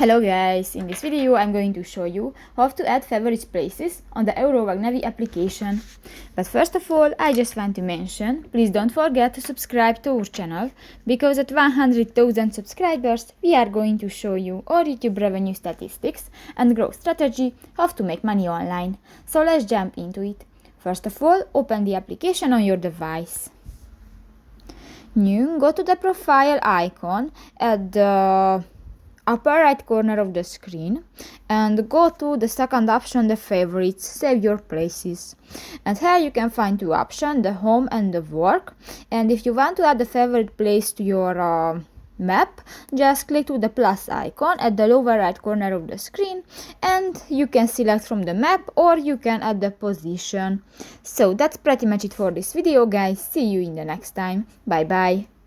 Hello guys, in this video I'm going to show you how to add favorite places on the Eurowag Navi application. But first of all, I just want to mention, please don't forget to subscribe to our channel, because at 100,000 subscribers we are going to show you our YouTube revenue statistics and growth strategy, how to make money online. So let's jump into it. First of all, open the application on your device. New, go to the profile icon at the upper right corner of the screen and go to the second option, the favorites, save your places. And here you can find two options, the home and the work. And if you want to add a favorite place to your map, just click to the plus icon at the lower right corner of the screen and you can select from the map, or you can add the position. So that's pretty much it for this video guys. See you in the next time. Bye bye.